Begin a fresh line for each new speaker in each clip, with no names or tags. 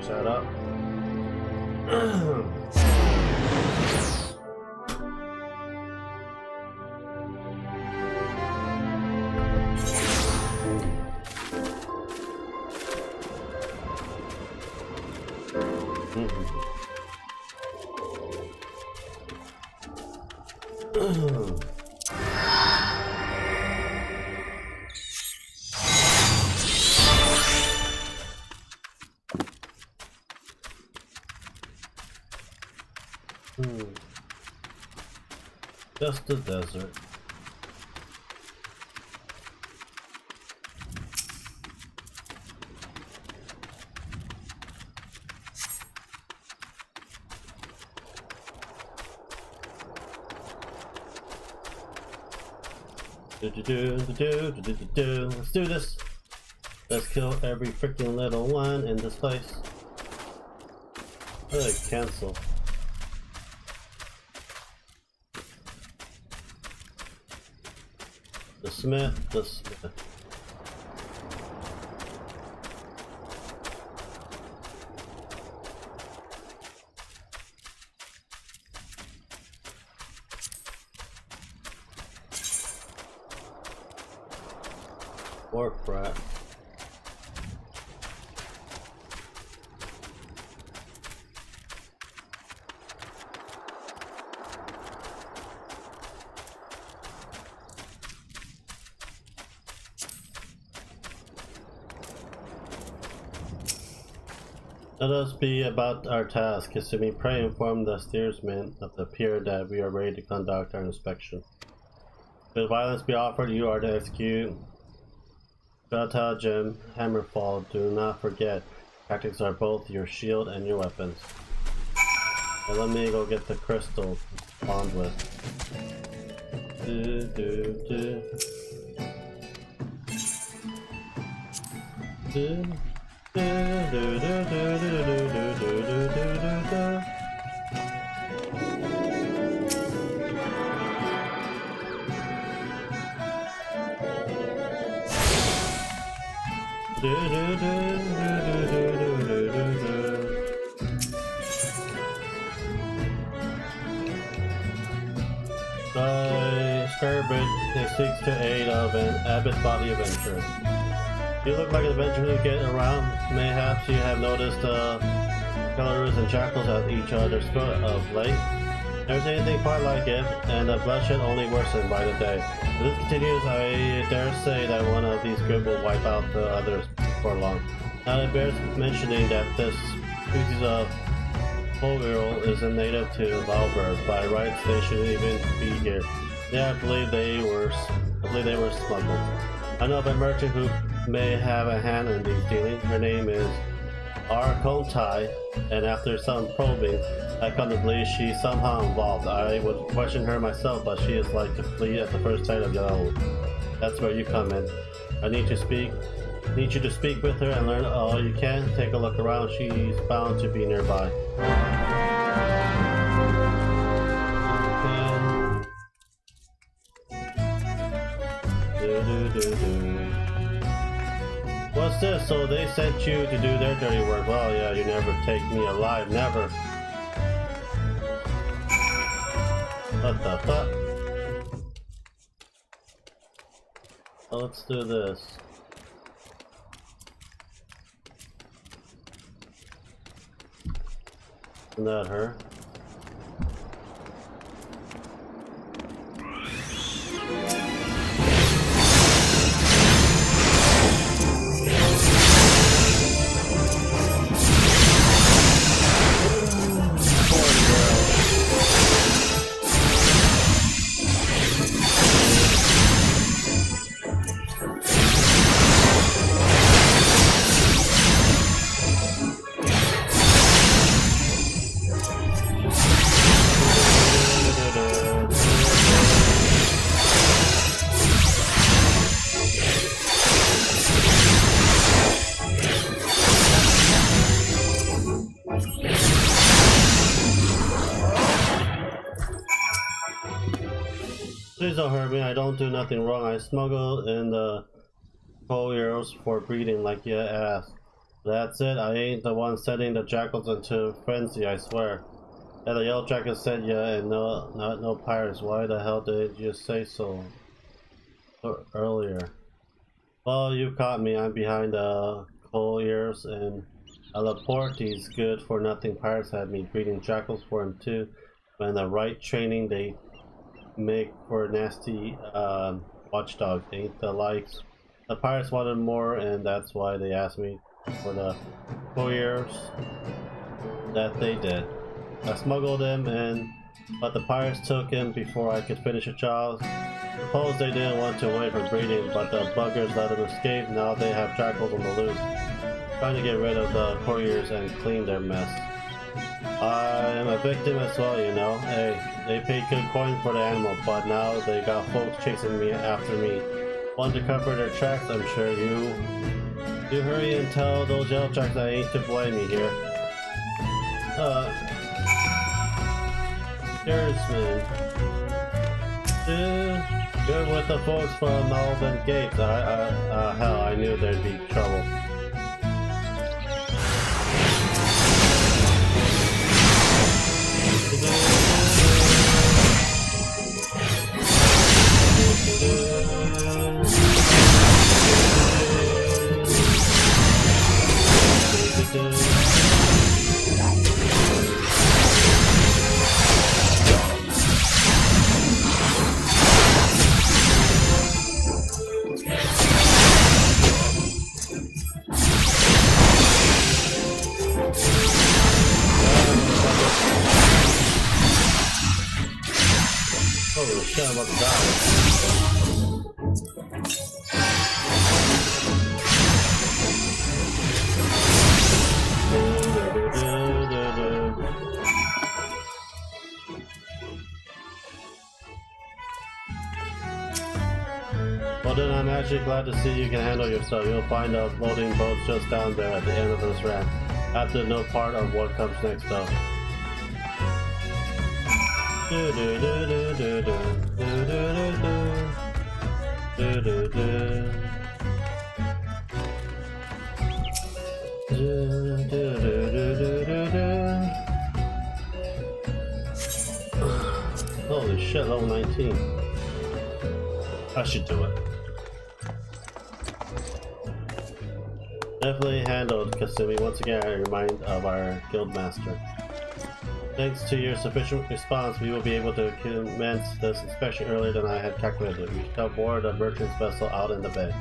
finish that up. Just the desert. Let's do this. Let's kill every freaking little one in this place. Cancel. The Smith. Or crap. Let us be about our task. Assuming pray inform the steersman of the pier that we are ready to conduct our inspection. Should violence be offered, you are to execute. Gata, Jim, Hammerfall, do not forget, tactics are both your shield and your weapons. Now let me go get the crystal to bond with. Scarabid seeks to aid of an abbot body adventure. You look like an adventurer who get around. Mayhaps you have noticed Belarus and Jackals at each other's throat of late. Never seen anything quite like it, and the bloodshed only worsened by the day. If this continues, I dare say that one of these groups will wipe out the others before long. Now it bears mentioning that this species of Polgirl is a native to Valberg. By rights, they shouldn't even be here. Yeah, I believe they were smuggled. I know of a merchant who may have a hand in these dealings. Her name is Arkontai, and after some probing, I come to believe she's somehow involved. I would question her myself, but she is like to flee at the first sight of Yahoo. That's where you come in. I need you to speak with her and learn all you can. Take a look around. She's bound to be nearby. What's this? So they sent you to do their dirty work. Well, yeah, you never take me alive. Never. What the fuck? Well, let's do this. Isn't that her? Please don't hurt me, I don't do nothing wrong. I smuggled in the coal arrows for breeding like you asked. That's it, I ain't the one setting the jackals into frenzy, I swear. Yeah, the yellow jacket said yeah, and no pirates. Why the hell did you say so earlier? Well, you caught me. I'm behind the coal ears, and Laporte, these good for nothing pirates had me breeding jackals for him too. When the right training, they make for nasty watchdogs. Ain't the likes. The pirates wanted more, and that's why they asked me for the couriers that they did. I smuggled him in, but the pirates took him before I could finish a job. Suppose they didn't want to wait for breeding, but the buggers let him escape. Now they have jackals on the loose, trying to get rid of the couriers and clean their mess. I'm a victim as well, you know. Hey, they paid good coin for the animal, but now they got folks chasing me after me. Want to cover their tracks, I'm sure you. You hurry and tell those yellow jacks I ain't to blame me here. Steersman. Good with the folks from Melbourne Gates. Hell, I knew there'd be trouble. Holy shit, I'm about to die. Well then, I'm actually glad to see you can handle yourself. You'll find a loading boat just down there at the end of this ramp. I have to know part of what comes next though. Holy shit, level 19. I should do it. Definitely handled, Kasumi. Once again, I remind of our guild master. Thanks to your sufficient response, we will be able to commence this inspection earlier than I had calculated. We shall board a merchant's vessel out in the bay.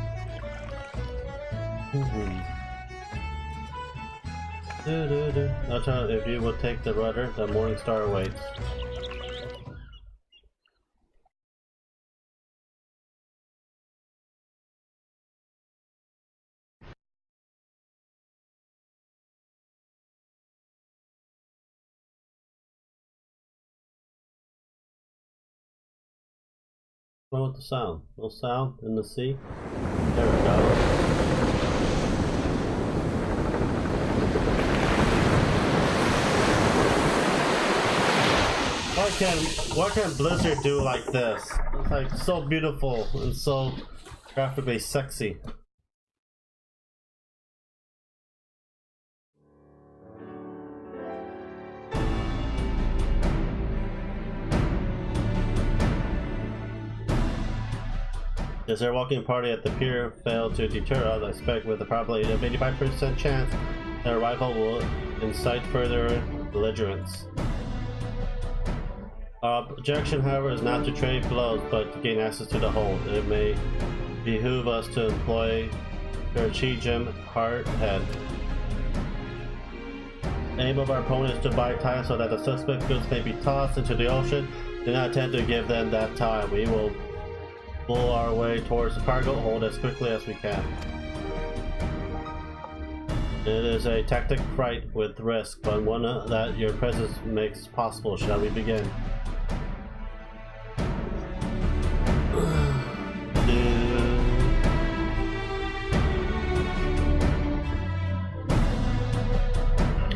Now, if you will take the rudder, the Morning Star awaits. What with the sound? No sound in the sea? There we go. What can Blizzard do like this? It's like so beautiful and so graphically sexy. As their walking party at the pier failed to deter us, I expect with a probability of 85% chance their arrival will incite further belligerence. Our objection, however, is not to trade blows, but to gain access to the hold. It may behoove us to employ Jim Hardhead. The aim of our opponent is to buy time so that the suspect goods may be tossed into the ocean. Do not attempt to give them that time. We will pull our way towards the cargo hold as quickly as we can. It is a tactic fraught with risk, but one that your presence makes possible. Shall we begin?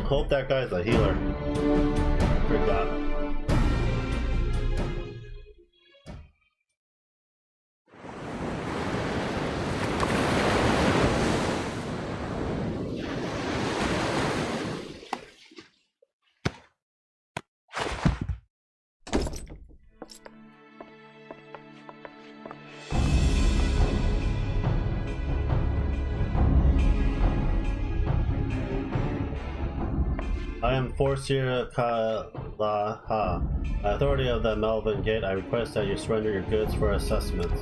Hope that guy's a healer. Forgot. I am Forcier Kalaha, authority of the Melvin Gate. I request that you surrender your goods for assessment.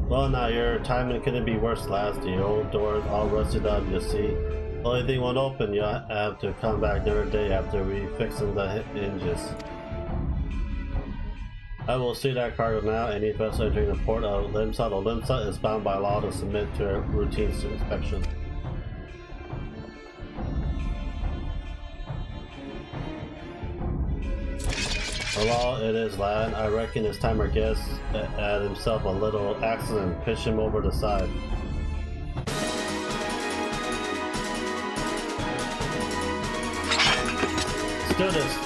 Well, now your timing couldn't be worse, lads. The old doors all rusted up, you see. The only thing won't open, you have to come back another day after we fixing the hinges. I will see that cargo now. Any vessel entering the port of Limsa or Limsa is bound by law to submit to a routine inspection. Well, it is, lad. I reckon it's time our guest had himself a little accident. Pitch him over the side. Let's do this.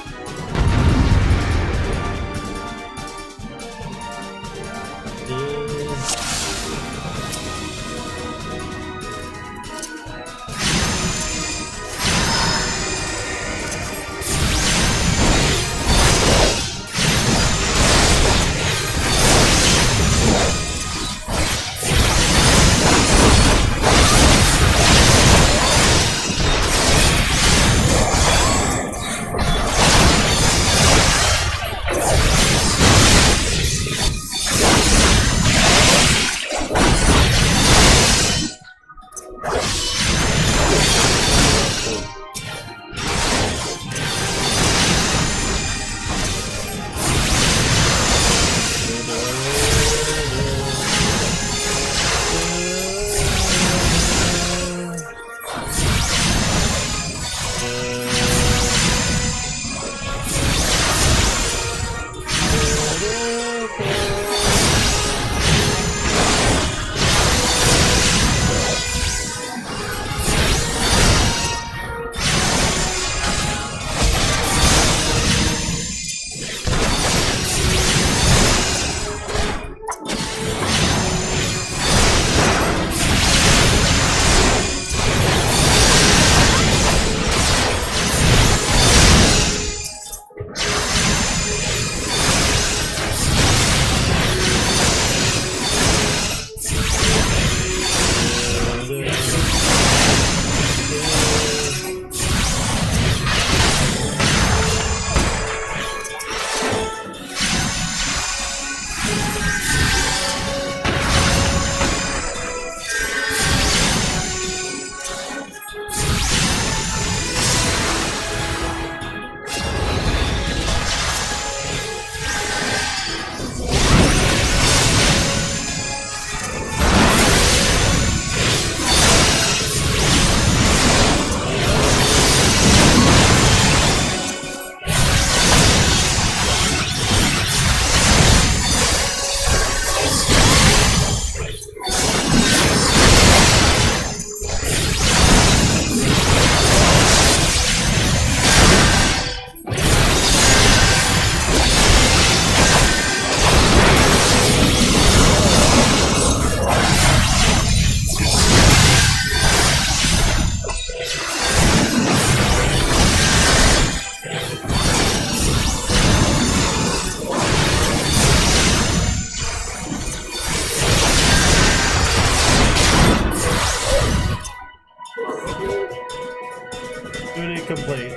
Complete.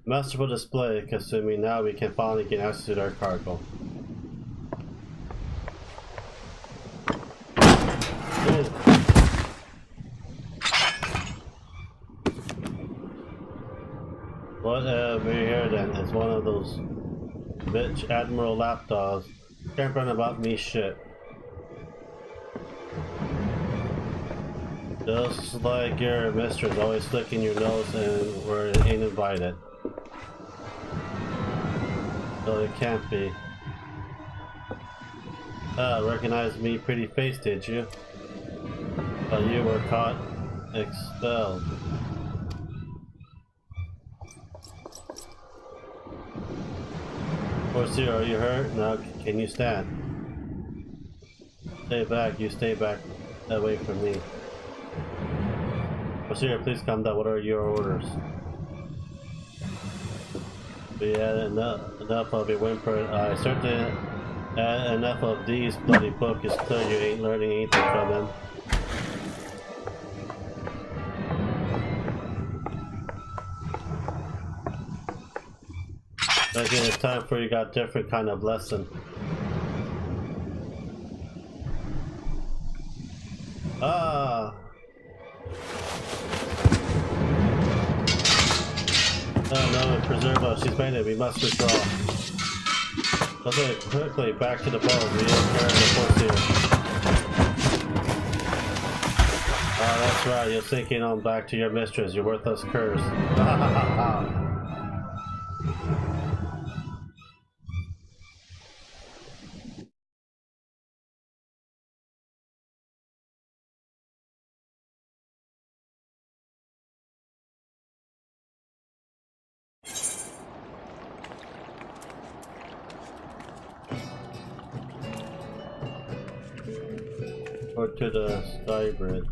Masterful display, consuming. Now we can finally get access to our cargo. Whatever here then is one of those bitch Admiral lapdogs scampering about me shit. Just like your mistress always flicking your nose and where it ain't invited. So it can't be. Recognized me pretty face, did you? But you were caught, expelled. Forcier, are you hurt? Now, can you stand? Stay back, you stay back away from me. Forcier, please calm down. What are your orders? We had enough of your whimper. I certainly had enough of these bloody books. It's clear you ain't learning anything from them. I think it's time for you got a different kind of lesson. Ah! No, preserve us. She's made it. We must withdraw. Okay, quickly, back to the boat. We didn't carry the force here. Ah, that's right. You're sinking on back to your mistress. You're worthless curs. Or to the skybridge.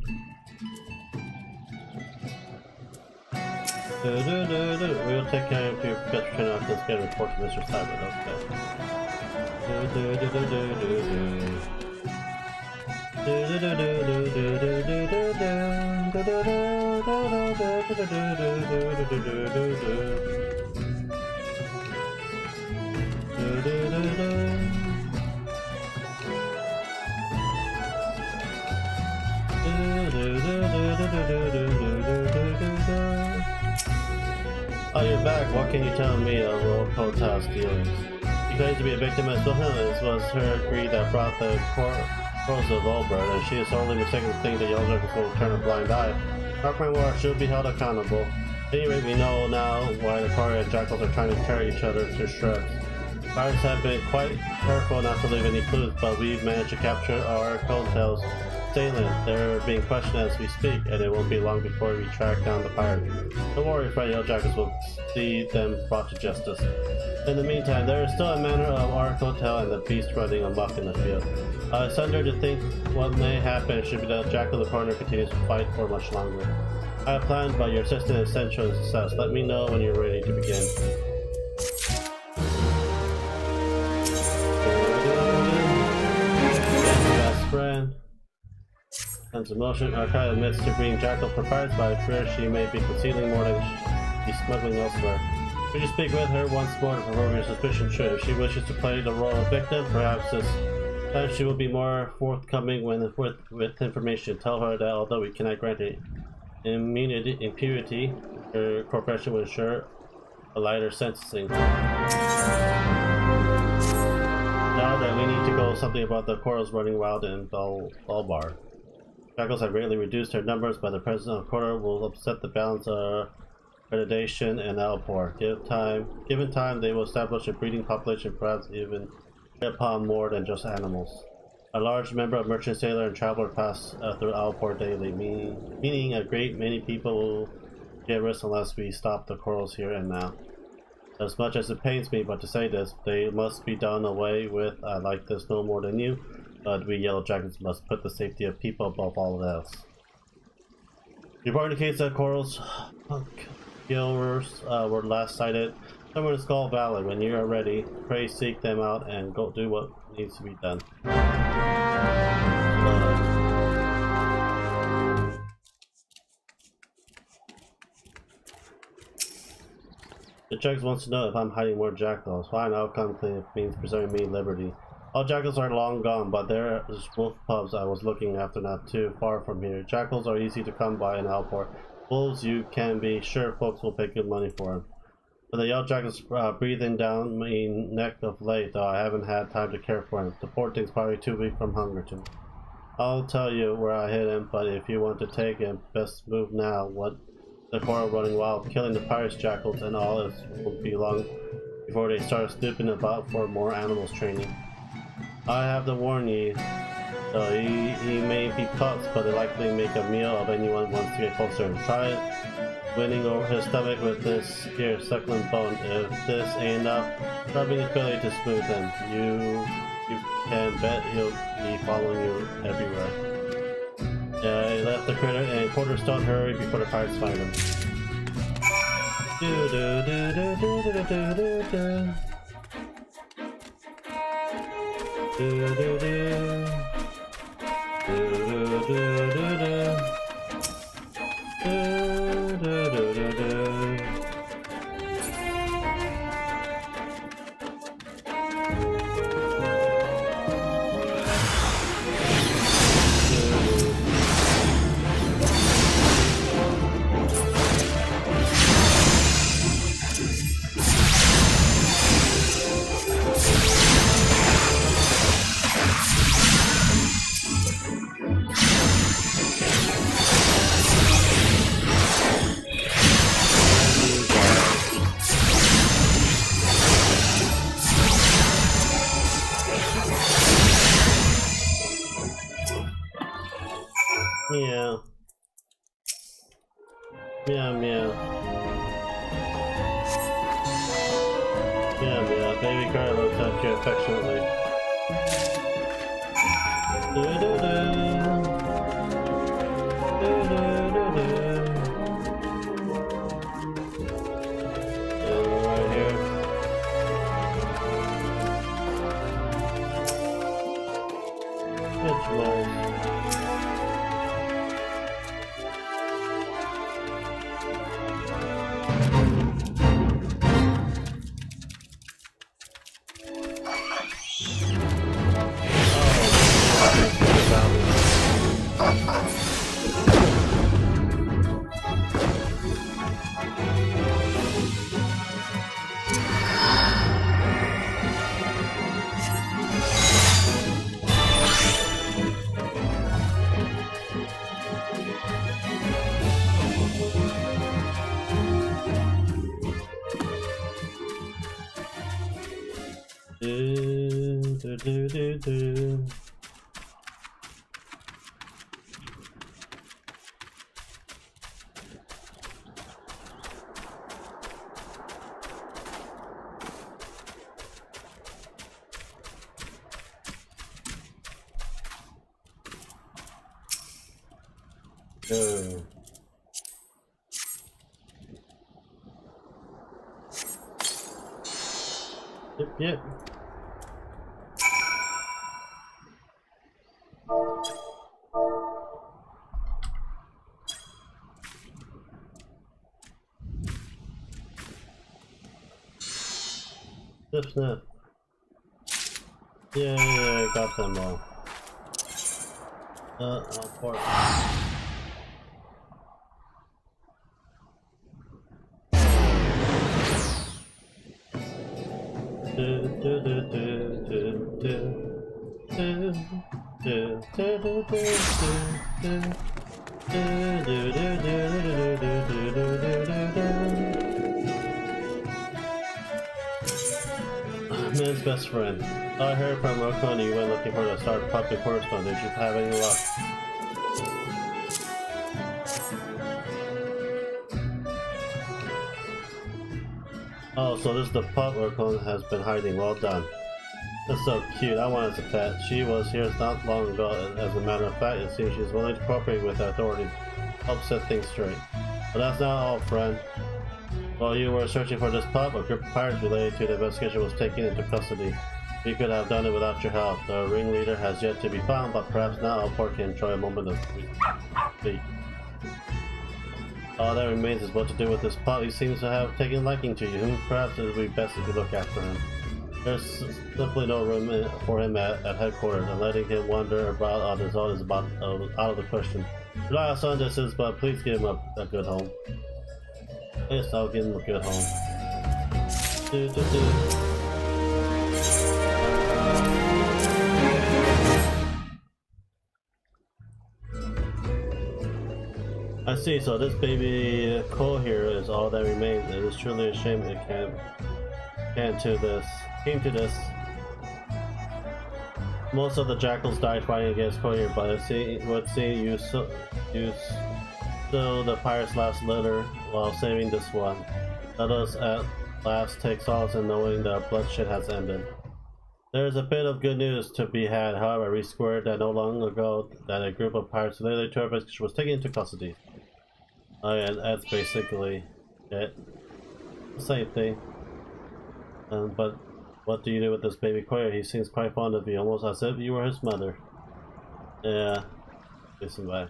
We'll take care of your best turn out this get a report to Mr. Skybridge. Oh, you're back. What can you tell me of Royal Hotel's dealings? She claims to be a victim as well. It was her greed that brought the corals of Volbert, and she is sorely mistaken to think that Yellow Jackals will turn a blind eye. Darkman War should be held accountable. At any rate, we know now why the Courier and Jackals are trying to tear each other to shreds. Pirates have been quite careful not to leave any clues, but we've managed to capture our Hotel's assailant. They're being questioned as we speak, and it won't be long before we track down the pirate. Don't worry, Fred, Yellow Jackals will see them brought to justice. In the meantime, there is still a manner of our hotel and the beast running amok in the field. I wonder to think what may happen should the Jackal the Corner continues to fight for much longer. I have planned, but your assistance is essential in success. Let me know when you're ready to begin. Best friend. Sense of motion. Archive admits to being Jackal for pirates, but I fear she may be concealing more than she's smuggling elsewhere. Could you speak with her once more to confirm your suspicion? Should if she wishes to play the role of victim, perhaps this time she will be more forthcoming with information. Tell her that although we cannot grant impunity, her corporation will ensure a lighter sentencing. Now that we need to go something about the corals running wild in Balbar. Jackals have greatly reduced their numbers, but the presence of Corridor will upset the balance of predation and outpour. Given time, they will establish a breeding population, perhaps even upon more than just animals. A large number of merchant, sailor, and traveler pass through outpour daily, meaning a great many people will get risk unless we stop the corals here and now. As much as it pains me but to say this, they must be done away with. I like this no more than you, but we Yellow Jackets must put the safety of people above all else. Report indicates that corals killers were last sighted somewhere in Skull Valley. When you are ready, pray seek them out and go do what needs to be done. The Jackals wants to know if I'm hiding more jackals. Fine outcome claim means preserving me liberty. All jackals are long gone, but there's wolf pups I was looking after not too far from here. Jackals are easy to come by in Alport. Wolves, you can be sure folks will pay good money for them. But the yellow jackals breathing down my neck of late, though I haven't had time to care for him. The poor thing's probably too weak from hunger too. I'll tell you where I hid him, but if you want to take him, best move now. What the coral running wild, killing the pirates, jackals, and all it won't be long before they start snooping about for more animals training. I have to warn ye, he may be pups, but they likely make a meal of anyone who wants to get closer. Try it, winning over his stomach with this here succulent bone. If this ain't enough, rubbing his belly to smooth him. You can bet he'll be following you everywhere. He left the critter and Quarterstone hurry before the pirates find him. Do do do do do do do do do. Do do do. Do do do do do. Do do do do do. Meow. Meow meow. Meow meow. Baby Carl looks at you affectionately. Do do do. Do do do do. And right here. It's nice. Do do do do. Go. Yep. Snip, snip. Yeah, I got them all. I'll pour it. Do do do do do do do do do do do do. Man's best friend. I heard from Rokon you went looking for the star puppy correspondent. Did you have any luck? Oh, so this is the pup Rokon has been hiding. Well done. That's so cute. I wanted to pet. She was here not long ago, and as a matter of fact, it seems she's willing to cooperate with the authorities. Help set things straight. But that's not all, friend. While you were searching for this pup, a group of pirates related to the investigation was taken into custody. We could have done it without your help. The ringleader has yet to be found, but perhaps now Alport can enjoy a moment of sleep. All that remains is what to do with this pup. He seems to have taken liking to you. Perhaps it would be best if you look after him. There's simply no room for him at headquarters, and letting him wander about on his own is out of the question. Rely on some distance, but please give him a good home. Yes, I'll give him a good home. Do, do, do. I see, so this baby Cole here is all that remains. It is truly a shame it came to this. Most of the jackals died fighting against Cole here, but it would seem you still the pirate's last litter while saving this one. Let us at last take solace in knowing the bloodshed has ended. There is a bit of good news to be had, however. We squared that not long ago that a group of pirates related to our investigation was taken into custody. Oh yeah, that's basically it. the same thing. But what do you do with this baby Koya? He seems quite fond of you, almost as if you were his mother. Yeah. Listen, bye.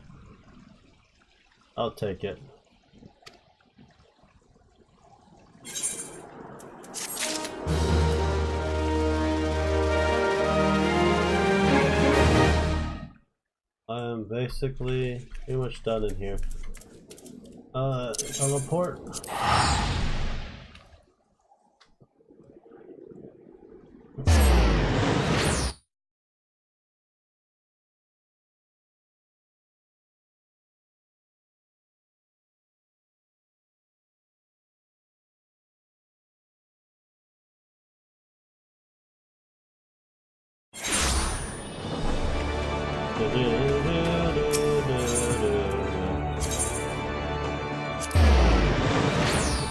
I'll take it. I'm basically pretty much done in here. Teleport.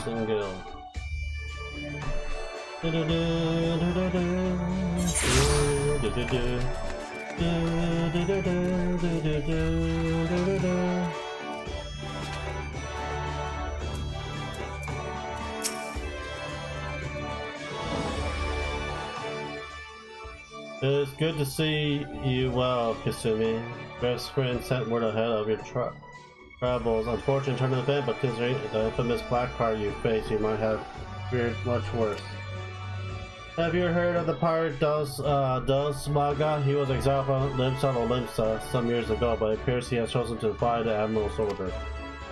Single. It's good to see you well, Kasumi. Best friend sent word ahead of your travels. Unfortunate turn of event, but considering the infamous black card you face, you might have feared much worse. Have you heard of the pirate Dos Maga? He was exiled from Limsa some years ago, but it appears he has chosen to defy the Admiral's order.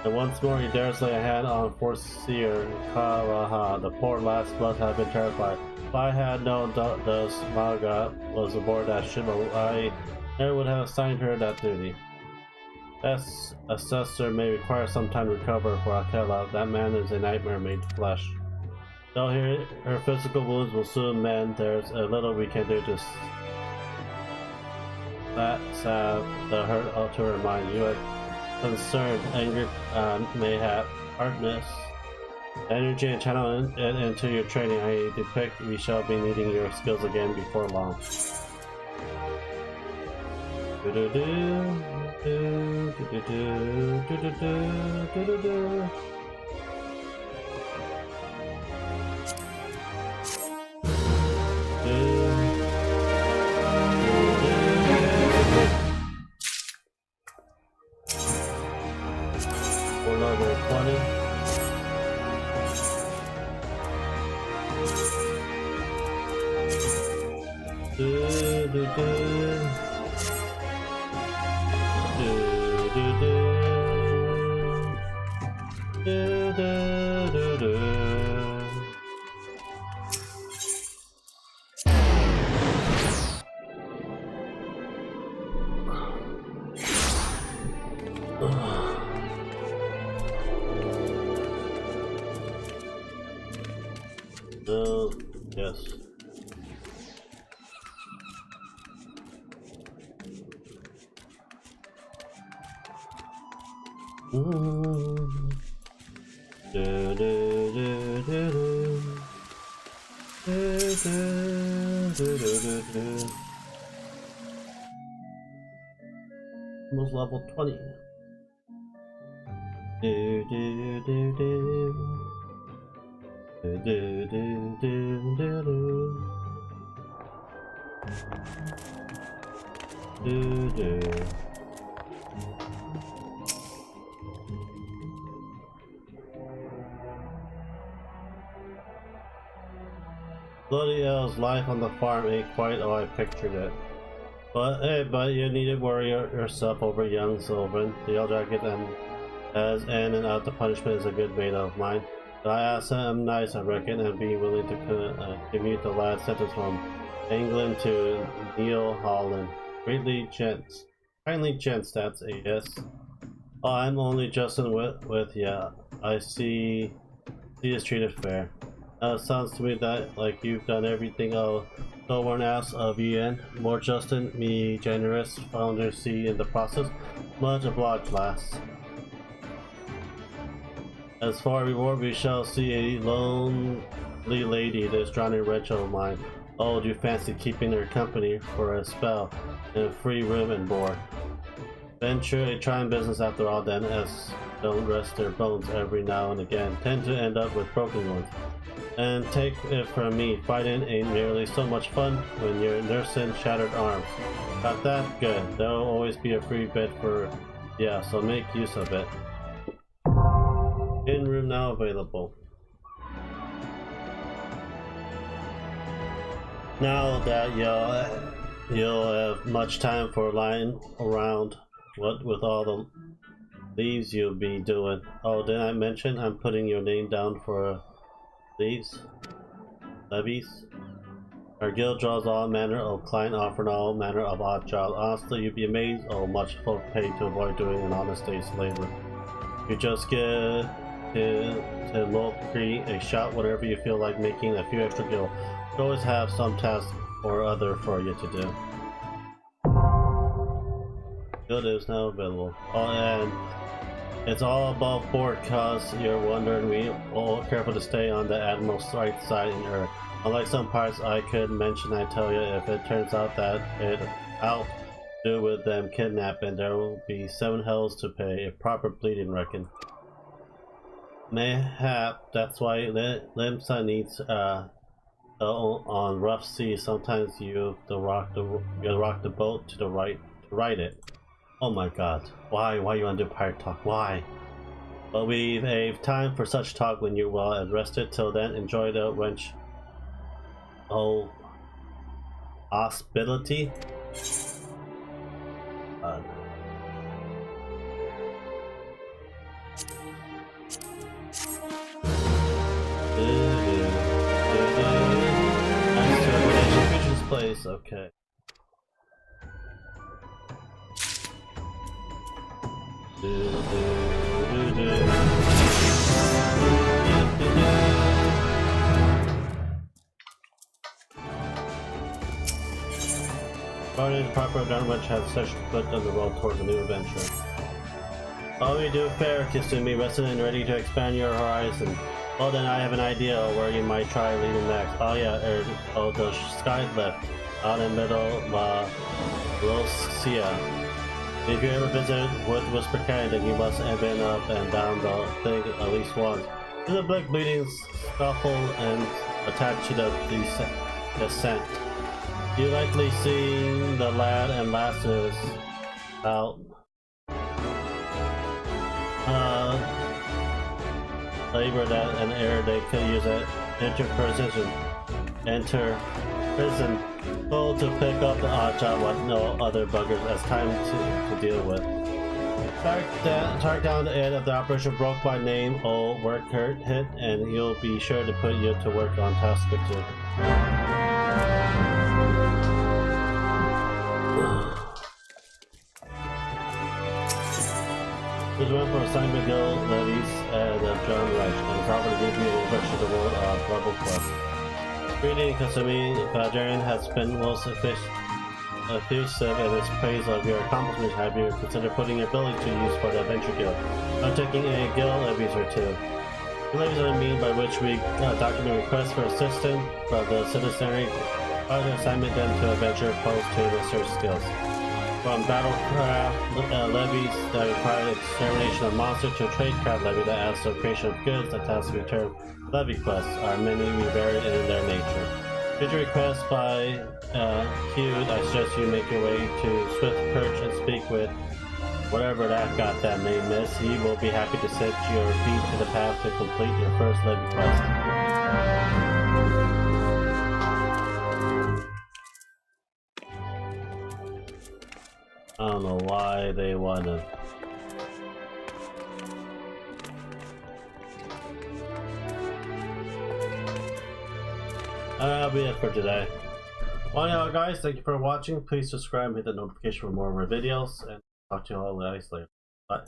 And once more he dares lay a hand on Forseer Kalaha. The poor last blood have been terrified. If I had known Dos Maga was aboard that ship, I never would have assigned her that duty. This assessor may require some time to recover for Akela. That man is a nightmare made flesh. Though her physical wounds will soon mend, there's a little we can do to salve the hurt to her mind. You are concerned, anger, mayhap, hardness, energy, and channel into your training. I depict we shall be needing your skills again before long. We're level 20. Yes. Almost level 20. Bloody L's life on the farm ain't quite how I pictured it. But hey, you needn't worry yourself over young Sylvan. The Yellow Jacket as in and out the punishment is a good mate of mine. But I asked him nice, I reckon, and be willing to commute the lad's sentence from England to Neil Holland. Kindly gents, that's a yes. Oh, I'm only jesting with ya. I see is treated fair. It sounds to me that like you've done everything someone asked of you, and more Justin, me generous founder see in the process. Much obliged, lass. As for reward, we shall see a lonely lady, this drowning wretch of mine. Oh, do you fancy keeping her company for a spell in a free room and board? Venture a trying business after all, then, as don't rest their bones every now and again, tend to end up with broken ones. And take it from me, fighting ain't nearly so much fun when you're nursing shattered arms. Got that? Good. There'll always be a free bed for... yeah, so make use of it. In room now available. Now that you'll have much time for lying around, what with all the leaves you'll be doing. Oh, did I mention I'm putting your name down for leaves? Levies? Our guild draws all manner of client, offering all manner of odd jobs. Honestly, you'd be amazed how much folk pay to avoid doing an honest day's labor. You just get to locate a shot whenever you feel like making a few extra gil. You always have some task or other for you to do. Guild is now available. Oh, and it's all above board cause you're wondering. We all careful to stay on the Admiral's right side in Earth. Unlike some parts I could mention, I tell you, if it turns out that it out do with them kidnapping, there will be 7 hells to pay, a proper bleeding reckon. Mayhap that's why Limsa needs on rough seas. Sometimes you have to rock the boat to the right to ride it. Oh my god, why you want to do pirate talk? Why? But we've time for such talk when you're well and rested. Till then, enjoy the wench. Oh, hospitality. Place, okay. Starting the proper gun which has such foot on the road towards a new adventure. All we do fair, Kisumi, rested and ready to expand your horizon. Well then, I have an idea where you might try leading next. Oh yeah, the sky lift out in middle Rosia. If you ever visit with Whisper Canyon, then you must have been up and down the thing at least once. There's a black bleeding scuffle and attached to the descent. You likely seen the lad and lasses out. Labor that an error they could use at enter prison goal to pick up the odd job with no other buggers as time to deal with. Track down the end of the operation broke by name old work hit and he'll be sure to put you to work on task or two. There's one for assignment guild levies and John Reich, and it's offered to give you a refresh of the world of level quest. Greeting Kasumi, Valerian has been most effusive in his praise of your accomplishments. Have you considered putting your ability to use for the adventure guild? I'm taking a guild levies or two. The levies are the mean by which we document requests for assistance from the citizenry, other assignment them to adventure opposed to research skills. From battlecraft levies that require extermination of monsters to tradecraft levy that asks for creation of goods that has to return levy quests are many varied in their nature. Did you request by Hugh, I suggest you make your way to Swift Perch and speak with whatever that goddamn name is. He will be happy to set your feet to the path to complete your first levy quest. I don't know why they wanna. That'll be it for today. Well, anyhow, guys, thank you for watching. Please subscribe and hit the notification for more of our videos, and talk to you all guys later. Bye.